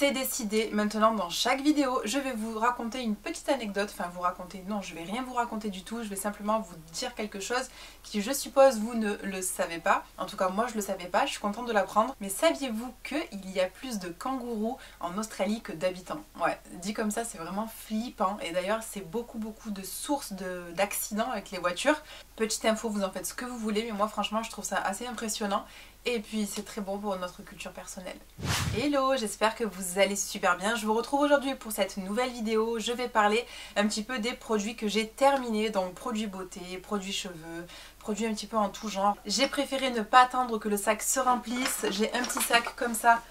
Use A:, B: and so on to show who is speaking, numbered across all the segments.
A: c'est décidé. Maintenant dans chaque vidéo je vais vous raconter une petite anecdote, enfin vous raconter, non je vais rien vous raconter du tout, je vais simplement vous dire quelque chose qui je suppose vous ne le savez pas. En tout cas moi je le savais pas, je suis contente de l'apprendre. Mais saviez-vous qu'il y a plus de kangourous en Australie que d'habitants? Ouais, dit comme ça c'est vraiment flippant et d'ailleurs c'est beaucoup de sources d'accidents avec les voitures. Petite info, vous en faites ce que vous voulez mais moi franchement je trouve ça assez impressionnant. Et puis c'est très bon pour notre culture personnelle. Hello, j'espère que vous allez super bien. Je vous retrouve aujourd'hui pour cette nouvelle vidéo. Je vais parler un petit peu des produits que j'ai terminés. Donc produits beauté, produits cheveux, produits un petit peu en tout genre. J'ai préféré ne pas attendre que le sac se remplisse. J'ai un petit sac comme ça.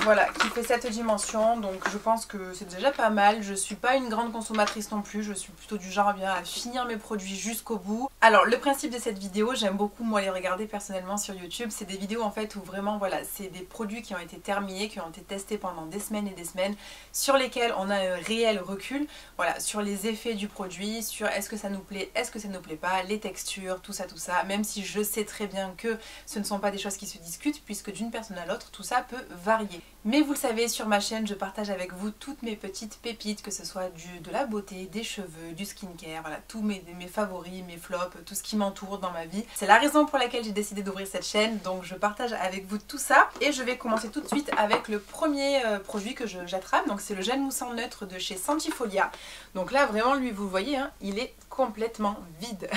A: Voilà, qui fait cette dimension, donc je pense que c'est déjà pas mal. Je suis pas une grande consommatrice non plus, je suis plutôt du genre à finir mes produits jusqu'au bout. Alors le principe de cette vidéo, j'aime beaucoup moi les regarder personnellement sur YouTube. C'est des vidéos en fait où vraiment voilà, c'est des produits qui ont été terminés, qui ont été testés pendant des semaines et des semaines, sur lesquels on a un réel recul, voilà, sur les effets du produit, sur est-ce que ça nous plaît, est-ce que ça nous plaît pas, les textures, tout ça, même si je sais très bien que ce ne sont pas des choses qui se discutent, puisque d'une personne à l'autre, tout ça peut varier. Mais vous le savez, sur ma chaîne, je partage avec vous toutes mes petites pépites, que ce soit de la beauté, des cheveux, du skincare, voilà, tous mes favoris, mes flops, tout ce qui m'entoure dans ma vie. C'est la raison pour laquelle j'ai décidé d'ouvrir cette chaîne, donc je partage avec vous tout ça. Et je vais commencer tout de suite avec le premier produit que j'attrape, donc c'est le gel moussant neutre de chez Sentifolia. Donc là, vraiment, lui, vous voyez, hein, il est complètement vide.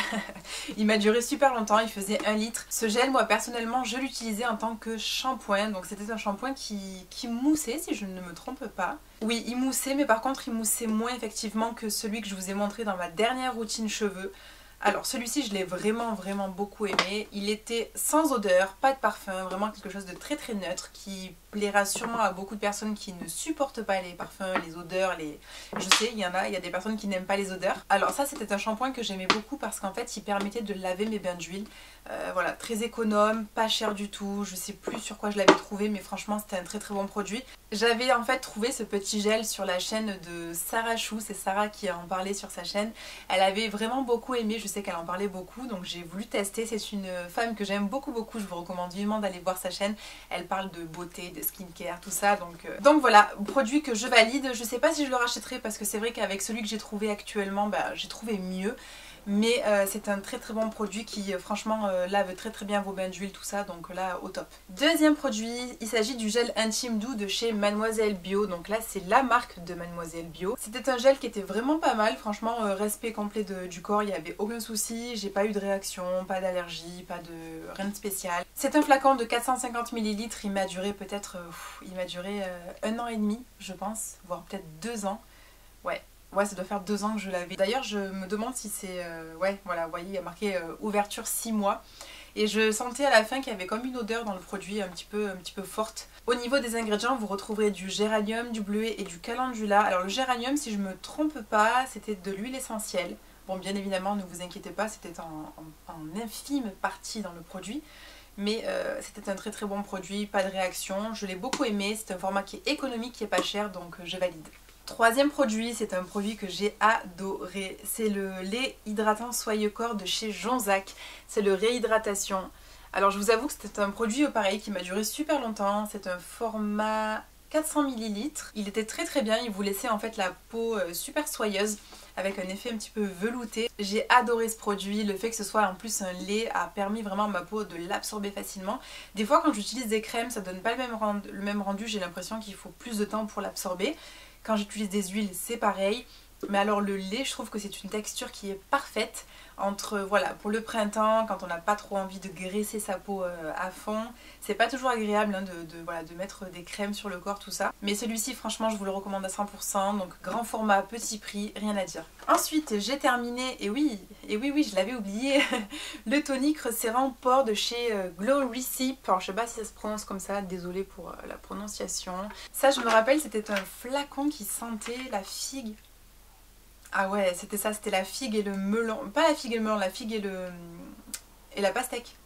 A: Il m'a duré super longtemps, il faisait 1 litre. Ce gel, moi personnellement, je l'utilisais en tant que shampoing, donc c'était un shampoing qui moussait, si je ne me trompe pas. Oui, il moussait, mais par contre il moussait moins effectivement que celui que je vous ai montré dans ma dernière routine cheveux. Alors celui-ci je l'ai vraiment beaucoup aimé. Il était sans odeur, pas de parfum, vraiment quelque chose de très neutre qui plaira sûrement à beaucoup de personnes qui ne supportent pas les parfums, les odeurs, je sais, il y a des personnes qui n'aiment pas les odeurs. Alors ça c'était un shampoing que j'aimais beaucoup parce qu'en fait il permettait de laver mes bains d'huile. Voilà, très économe, pas cher du tout, je sais plus sur quoi je l'avais trouvé mais franchement c'était un très bon produit. J'avais en fait trouvé ce petit gel sur la chaîne de Sarah Chou, c'est Sarah qui en parlait sur sa chaîne. Elle avait vraiment beaucoup aimé, je sais qu'elle en parlait beaucoup donc j'ai voulu tester. C'est une femme que j'aime beaucoup, je vous recommande vivement d'aller voir sa chaîne. Elle parle de beauté, de skincare, tout ça donc voilà, produit que je valide. Je sais pas si je le rachèterai parce que c'est vrai qu'avec celui que j'ai trouvé actuellement, bah, j'ai trouvé mieux. Mais c'est un très bon produit qui franchement lave très bien vos bains d'huile, tout ça, donc là au top. Deuxième produit, il s'agit du gel intime doux de chez Mademoiselle Bio, donc là c'est la marque de Mademoiselle Bio. C'était un gel qui était vraiment pas mal, franchement respect complet du corps, il n'y avait aucun souci, j'ai pas eu de réaction, pas d'allergie, rien de spécial. C'est un flacon de 450 ml, il m'a duré peut-être, 1 an et demi je pense, voire peut-être 2 ans, ouais, ça doit faire 2 ans que je l'avais. D'ailleurs, je me demande si c'est... ouais, voilà, vous voyez, il y a marqué ouverture 6 mois. Et je sentais à la fin qu'il y avait comme une odeur dans le produit un petit peu forte. Au niveau des ingrédients, vous retrouverez du géranium, du bleuet et du calendula. Alors le géranium, si je me trompe pas, c'était de l'huile essentielle. Bon, bien évidemment, ne vous inquiétez pas, c'était en infime partie dans le produit. Mais c'était un très bon produit, pas de réaction. Je l'ai beaucoup aimé, c'est un format qui est économique, qui est pas cher, donc je valide. Troisième produit, c'est un produit que j'ai adoré, c'est le lait hydratant soyeux corps de chez Jonzac, c'est le réhydratation. Alors je vous avoue que c'était un produit pareil qui m'a duré super longtemps, c'est un format 400 ml, il était très bien, il vous laissait en fait la peau super soyeuse avec un effet un petit peu velouté. J'ai adoré ce produit, le fait que ce soit en plus un lait a permis vraiment à ma peau de l'absorber facilement. Des fois quand j'utilise des crèmes ça donne pas le même rendu, j'ai l'impression qu'il faut plus de temps pour l'absorber. Quand j'utilise des huiles, c'est pareil. Mais alors le lait, je trouve que c'est une texture qui est parfaite entre, voilà, pour le printemps, quand on n'a pas trop envie de graisser sa peau à fond. C'est pas toujours agréable hein, voilà, de mettre des crèmes sur le corps, tout ça. Mais celui-ci, franchement, je vous le recommande à 100%. Donc grand format, petit prix, rien à dire. Ensuite, j'ai terminé, et oui, je l'avais oublié, le tonique resserrant pores de chez Glow Recipe. Alors je sais pas si ça se prononce comme ça, désolée pour la prononciation. Ça, je me rappelle, c'était un flacon qui sentait la figue. Ah ouais, c'était ça, c'était la figue et le melon. Pas la figue et le melon, la figue et la pastèque.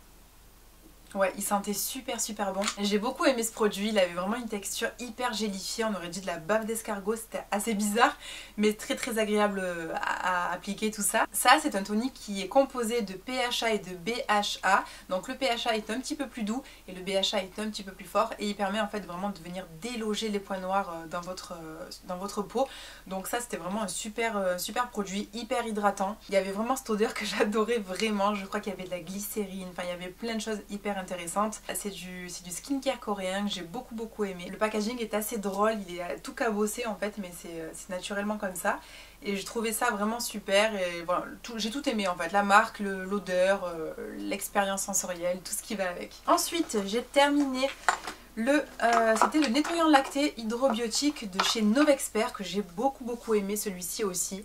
A: Ouais, il sentait super bon. J'ai beaucoup aimé ce produit, il avait vraiment une texture hyper gélifiée, on aurait dit de la bave d'escargot, c'était assez bizarre, mais très agréable à appliquer tout ça. Ça, c'est un tonique qui est composé de PHA et de BHA, donc le PHA est un petit peu plus doux et le BHA est un petit peu plus fort et il permet en fait vraiment de venir déloger les points noirs dans votre peau. Donc ça, c'était vraiment un super produit, hyper hydratant. Il y avait vraiment cette odeur que j'adorais vraiment, je crois qu'il y avait de la glycérine, enfin il y avait plein de choses hyper intéressante. C'est du skincare coréen que j'ai beaucoup aimé. Le packaging est assez drôle, il est tout cabossé en fait, mais c'est naturellement comme ça. Et je trouvais ça vraiment super et voilà, j'ai tout aimé en fait, la marque, l'odeur, l'expérience sensorielle, tout ce qui va avec. Ensuite, j'ai terminé c'était le nettoyant lacté hydrobiotique de chez Novexpert que j'ai beaucoup aimé, celui-ci aussi.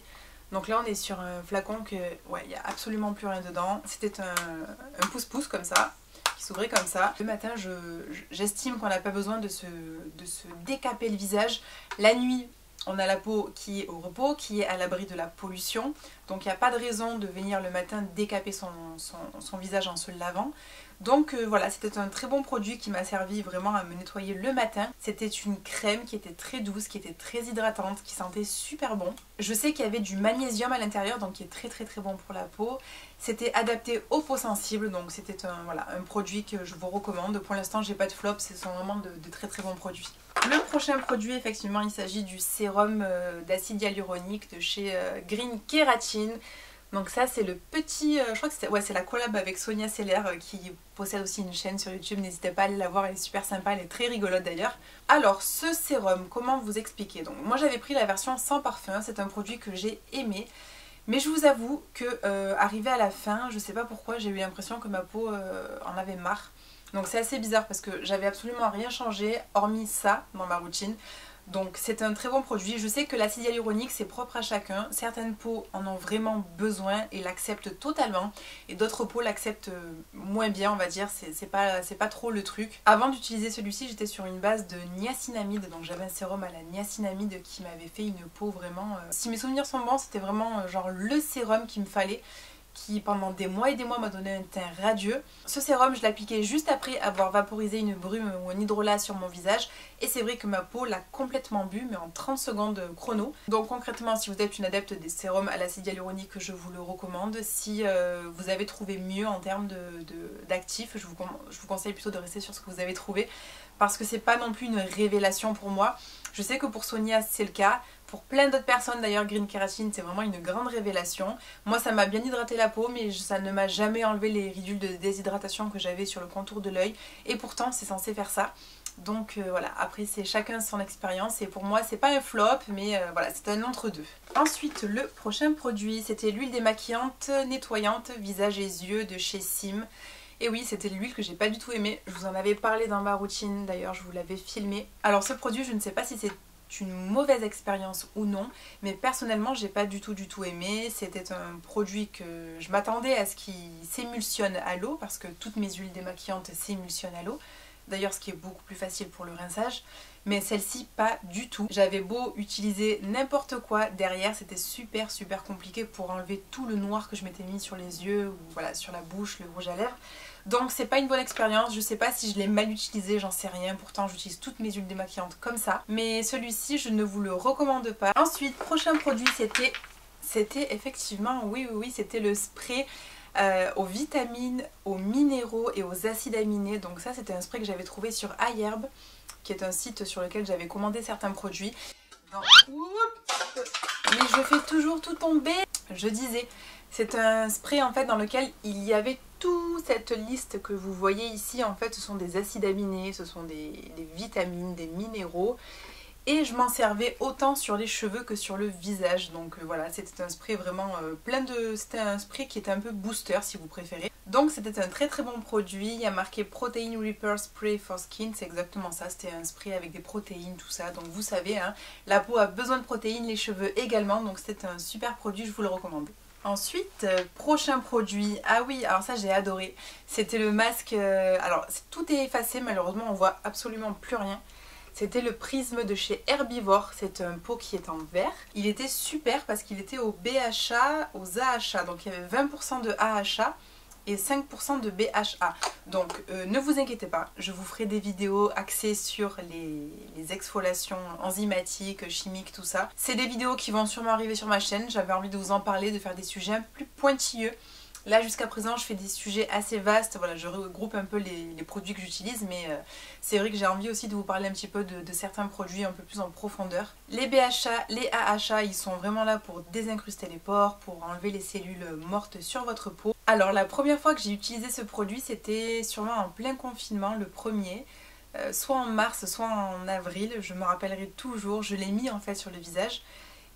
A: Donc là on est sur un flacon que, ouais, il n'y a absolument plus rien dedans. C'était un pouce-pouce comme ça, qui s'ouvrait comme ça. Le matin, j'estime qu'on n'a pas besoin de se décaper le visage. La nuit, on a la peau qui est au repos, qui est à l'abri de la pollution. Donc il n'y a pas de raison de venir le matin décaper son visage en se lavant. Donc voilà, c'était un très bon produit qui m'a servi vraiment à me nettoyer le matin. C'était une crème qui était très douce, qui était très hydratante, qui sentait super bon. Je sais qu'il y avait du magnésium à l'intérieur, donc qui est très bon pour la peau. C'était adapté aux peaux sensibles, donc c'était un produit que je vous recommande. Pour l'instant, j'ai pas de flop, ce sont vraiment de très bons produits. Le prochain produit, effectivement, il s'agit du sérum d'acide hyaluronique de chez Green Keratin. Donc ça, c'est le petit, je crois que c'est la collab avec Sonia Seller qui possède aussi une chaîne sur YouTube. N'hésitez pas à aller la voir, elle est super sympa, elle est très rigolote d'ailleurs. Alors ce sérum, comment vous expliquer? Donc moi j'avais pris la version sans parfum, c'est un produit que j'ai aimé. Mais je vous avoue que arrivé à la fin, je sais pas pourquoi, j'ai eu l'impression que ma peau en avait marre. Donc c'est assez bizarre parce que j'avais absolument rien changé hormis ça dans ma routine. Donc c'est un très bon produit. Je sais que l'acide hyaluronique c'est propre à chacun. Certaines peaux en ont vraiment besoin et l'acceptent totalement. Et d'autres peaux l'acceptent moins bien, on va dire. C'est pas trop le truc. Avant d'utiliser celui-ci, j'étais sur une base de niacinamide. Donc j'avais un sérum à la niacinamide qui m'avait fait une peau vraiment... Si mes souvenirs sont bons, c'était vraiment genre le sérum qu'il me fallait, qui pendant des mois et des mois m'a donné un teint radieux. Ce sérum, je l'appliquais juste après avoir vaporisé une brume ou un hydrolat sur mon visage et c'est vrai que ma peau l'a complètement bu, mais en 30 secondes chrono. Donc concrètement, si vous êtes une adepte des sérums à l'acide hyaluronique, je vous le recommande. Si vous avez trouvé mieux en termes d'actifs, je vous conseille plutôt de rester sur ce que vous avez trouvé parce que c'est pas non plus une révélation pour moi. Je sais que pour Sonia c'est le cas, pour plein d'autres personnes d'ailleurs Green Keratin c'est vraiment une grande révélation. Moi ça m'a bien hydraté la peau mais ça ne m'a jamais enlevé les ridules de déshydratation que j'avais sur le contour de l'œil et pourtant c'est censé faire ça. Donc voilà, après c'est chacun son expérience et pour moi c'est pas un flop mais voilà, c'est un entre-deux. Ensuite le prochain produit c'était l'huile démaquillante nettoyante visage et yeux de chez Sim. Et oui, c'était l'huile que j'ai pas du tout aimée. Je vous en avais parlé dans ma routine, d'ailleurs je vous l'avais filmé. Alors ce produit, je ne sais pas si c'est une mauvaise expérience ou non, mais personnellement j'ai pas du tout aimé. C'était un produit que je m'attendais à ce qu'il s'émulsionne à l'eau, parce que toutes mes huiles démaquillantes s'émulsionnent à l'eau. D'ailleurs ce qui est beaucoup plus facile pour le rinçage. Mais celle-ci pas du tout. J'avais beau utiliser n'importe quoi derrière, c'était super compliqué pour enlever tout le noir que je m'étais mis sur les yeux ou voilà, sur la bouche, le rouge à lèvres. Donc c'est pas une bonne expérience, je sais pas si je l'ai mal utilisé, j'en sais rien, pourtant j'utilise toutes mes huiles démaquillantes comme ça. Mais celui-ci je ne vous le recommande pas. Ensuite, prochain produit c'était effectivement, oui c'était le spray aux vitamines, aux minéraux et aux acides aminés. Donc ça c'était un spray que j'avais trouvé sur iHerb, qui est un site sur lequel j'avais commandé certains produits. Mais je fais toujours tout tomber. Je disais, c'est un spray en fait dans lequel il y avait toute cette liste que vous voyez ici. En fait ce sont des acides aminés, ce sont des vitamines, des minéraux. Et je m'en servais autant sur les cheveux que sur le visage. Donc voilà, c'était un spray vraiment c'était un spray qui était un peu booster si vous préférez. Donc c'était un très bon produit. Il y a marqué Protein Repair Spray for Skin. C'est exactement ça, c'était un spray avec des protéines, tout ça. Donc vous savez, hein, la peau a besoin de protéines, les cheveux également. Donc c'était un super produit, je vous le recommande. Ensuite, prochain produit, ah oui, alors ça j'ai adoré. C'était le masque, alors tout est effacé, malheureusement on voit absolument plus rien. C'était le prisme de chez Herbivore, c'est un pot qui est en verre. Il était super parce qu'il était au BHA, aux AHA, donc il y avait 20% de AHA et 5% de BHA. Donc ne vous inquiétez pas, je vous ferai des vidéos axées sur les exfoliations enzymatiques, chimiques, tout ça. C'est des vidéos qui vont sûrement arriver sur ma chaîne, j'avais envie de vous en parler, de faire des sujets un peu plus pointilleux. Là jusqu'à présent je fais des sujets assez vastes, voilà, je regroupe un peu les produits que j'utilise, mais c'est vrai que j'ai envie aussi de vous parler un petit peu de certains produits un peu plus en profondeur. Les BHA, les AHA, ils sont vraiment là pour désincruster les pores, pour enlever les cellules mortes sur votre peau. Alors la première fois que j'ai utilisé ce produit, c'était sûrement en plein confinement, le premier. Soit en mars, soit en avril, je me rappellerai toujours, je l'ai mis en fait sur le visage.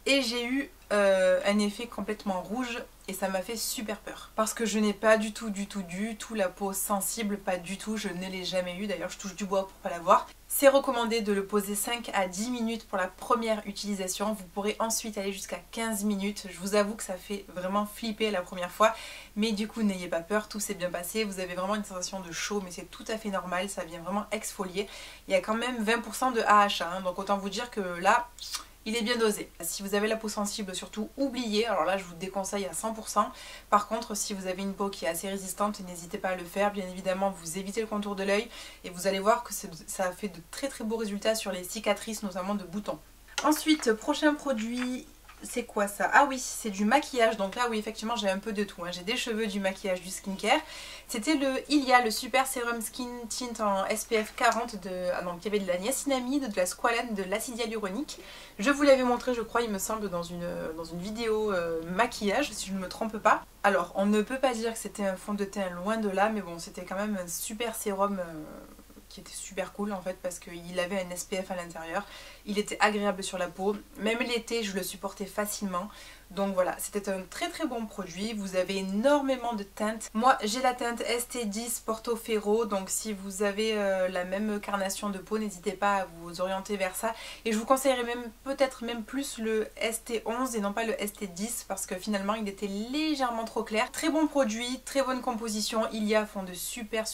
A: Et j'ai eu un effet complètement rouge et ça m'a fait super peur. Parce que je n'ai pas du tout la peau sensible, pas du tout, je ne l'ai jamais eu. D'ailleurs je touche du bois pour pas l'avoir. C'est recommandé de le poser 5 à 10 minutes pour la première utilisation. Vous pourrez ensuite aller jusqu'à 15 minutes. Je vous avoue que ça fait vraiment flipper la première fois. Mais du coup n'ayez pas peur, tout s'est bien passé. Vous avez vraiment une sensation de chaud mais c'est tout à fait normal. Ça vient vraiment exfolier. Il y a quand même 20% de AHA, hein, donc autant vous dire que là... il est bien dosé. Si vous avez la peau sensible, surtout oubliez, alors là je vous déconseille à 100%. Par contre, si vous avez une peau qui est assez résistante, n'hésitez pas à le faire. Bien évidemment, vous évitez le contour de l'œil et vous allez voir que ça a fait de très beaux résultats sur les cicatrices, notamment de boutons. Ensuite, prochain produit... c'est quoi ça? Ah oui, c'est du maquillage. Donc là, oui, effectivement, j'ai un peu de tout, hein. J'ai des cheveux, du maquillage, du skincare. C'était le Ilia, le Super Serum Skin Tint en SPF 40. Donc il y avait de la niacinamide, de la squalane, de l'acide hyaluronique. Je vous l'avais montré, je crois, il me semble, dans une vidéo maquillage, si je ne me trompe pas. Alors, on ne peut pas dire que c'était un fond de teint, loin de là, mais bon, c'était quand même un super sérum... qui était super cool en fait parce qu'il avait un SPF à l'intérieur, il était agréable sur la peau, même l'été je le supportais facilement. Donc voilà, c'était un très bon produit. Vous avez énormément de teintes. Moi j'ai la teinte ST10 Porto Ferro, donc si vous avez la même carnation de peau, n'hésitez pas à vous orienter vers ça. Et je vous conseillerais même peut-être même plus le ST11 et non pas le ST10 parce que finalement il était légèrement trop clair. Très bon produit, très bonne composition. Ilia font de super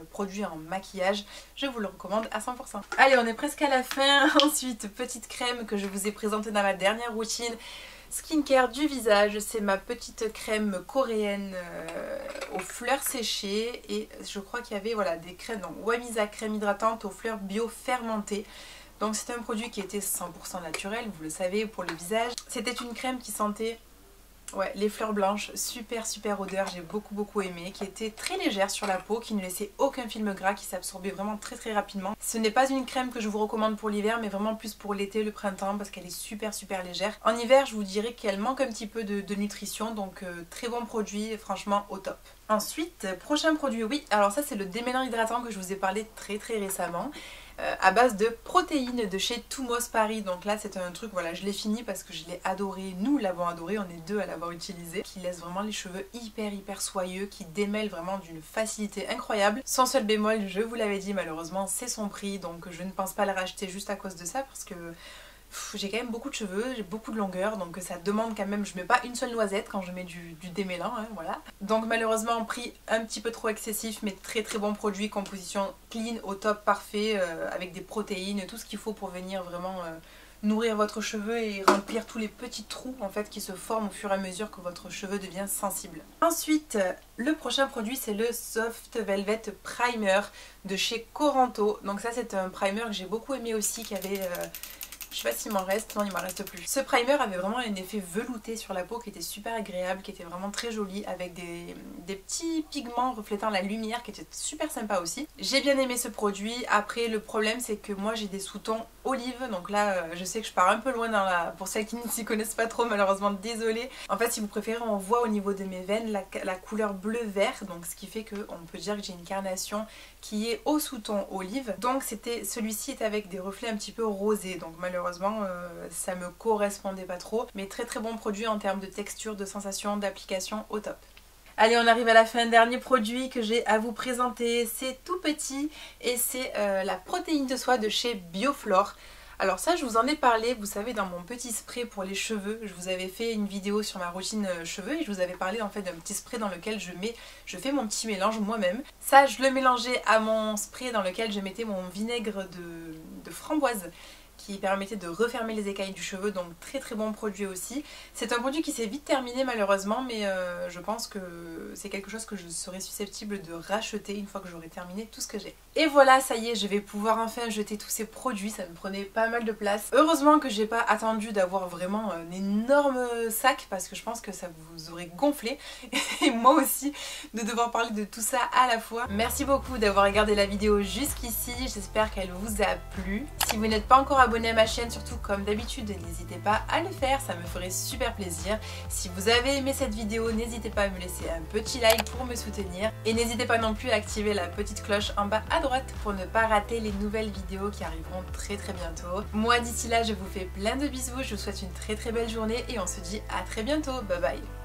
A: produits en maquillage. Je vous le recommande à 100%. Allez, on est presque à la fin. Ensuite, petite crème que je vous ai présentée dans ma dernière routine. Skincare du visage, c'est ma petite crème coréenne aux fleurs séchées et je crois qu'il y avait voilà, des crèmes, donc Wamisa crème hydratante aux fleurs bio fermentées. Donc c'était un produit qui était 100% naturel, vous le savez, pour le visage. C'était une crème qui sentait... ouais, les fleurs blanches, super odeur, j'ai beaucoup aimé, qui était très légère sur la peau, qui ne laissait aucun film gras, qui s'absorbait vraiment très rapidement. Ce n'est pas une crème que je vous recommande pour l'hiver, mais vraiment plus pour l'été, le printemps, parce qu'elle est super légère. En hiver, je vous dirais qu'elle manque un petit peu de nutrition, donc très bon produit, franchement au top. Ensuite, prochain produit, oui, alors ça c'est le démêlant hydratant que je vous ai parlé très récemment. À base de protéines de chez Thumos Paris. Donc là c'est un truc, voilà, je l'ai fini parce que je l'ai adoré, nous l'avons adoré, on est deux à l'avoir utilisé, qui laisse vraiment les cheveux hyper soyeux, qui démêle vraiment d'une facilité incroyable. Son seul bémol, je vous l'avais dit, malheureusement c'est son prix, donc je ne pense pas le racheter juste à cause de ça parce que j'ai quand même beaucoup de cheveux, j'ai beaucoup de longueur, donc ça demande quand même, je mets pas une seule noisette quand je mets du démêlant, hein, voilà. Donc malheureusement prix un petit peu trop excessif, mais très bon produit, composition clean au top, parfait, avec des protéines, tout ce qu'il faut pour venir vraiment nourrir votre cheveu et remplir tous les petits trous en fait qui se forment au fur et à mesure que votre cheveu devient sensible. Ensuite, le prochain produit c'est le Soft Velvet Primer de chez Coranto. Donc ça c'est un primer que j'ai beaucoup aimé aussi, qui avait... je sais pas s'il m'en reste, non il m'en reste plus. Ce primer avait vraiment un effet velouté sur la peau qui était super agréable, qui était vraiment très joli, avec des petits pigments reflétant la lumière qui était super sympa aussi. J'ai bien aimé ce produit. Après le problème c'est que moi j'ai des sous-tons olive, donc là je sais que je pars un peu loin dans la... pour celles qui ne s'y connaissent pas trop, malheureusement désolée. En fait si vous préférez, on voit au niveau de mes veines la couleur bleu-vert, donc ce qui fait qu'on peut dire que j'ai une carnation qui est au sous-ton olive. Donc celui-ci est avec des reflets un petit peu rosés, donc malheureusement ça me correspondait pas trop, mais très bon produit en termes de texture, de sensation, d'application, au top. Allez, on arrive à la fin, dernier produit que j'ai à vous présenter, c'est tout petit et c'est la protéine de soie de chez Bioflore. Alors ça je vous en ai parlé, vous savez, dans mon petit spray pour les cheveux. Je vous avais fait une vidéo sur ma routine cheveux et je vous avais parlé en fait d'un petit spray dans lequel je fais mon petit mélange moi-même. Ça je le mélangeais à mon spray dans lequel je mettais mon vinaigre de framboise qui permettait de refermer les écailles du cheveu, donc très très bon produit aussi. C'est un produit qui s'est vite terminé malheureusement, mais je pense que c'est quelque chose que je serais susceptible de racheter une fois que j'aurai terminé tout ce que j'ai. Et voilà, ça y est, je vais pouvoir enfin jeter tous ces produits, ça me prenait pas mal de place. Heureusement que j'ai pas attendu d'avoir vraiment un énorme sac parce que je pense que ça vous aurait gonflé et moi aussi de devoir parler de tout ça à la fois. Merci beaucoup d'avoir regardé la vidéo jusqu'ici, j'espère qu'elle vous a plu. Si vous n'êtes pas encore abonné à ma chaîne, surtout comme d'habitude, n'hésitez pas à le faire, ça me ferait super plaisir. Si vous avez aimé cette vidéo, n'hésitez pas à me laisser un petit like pour me soutenir et n'hésitez pas non plus à activer la petite cloche en bas à droite pour ne pas rater les nouvelles vidéos qui arriveront très bientôt. Moi d'ici là je vous fais plein de bisous, je vous souhaite une très belle journée et on se dit à très bientôt, bye bye.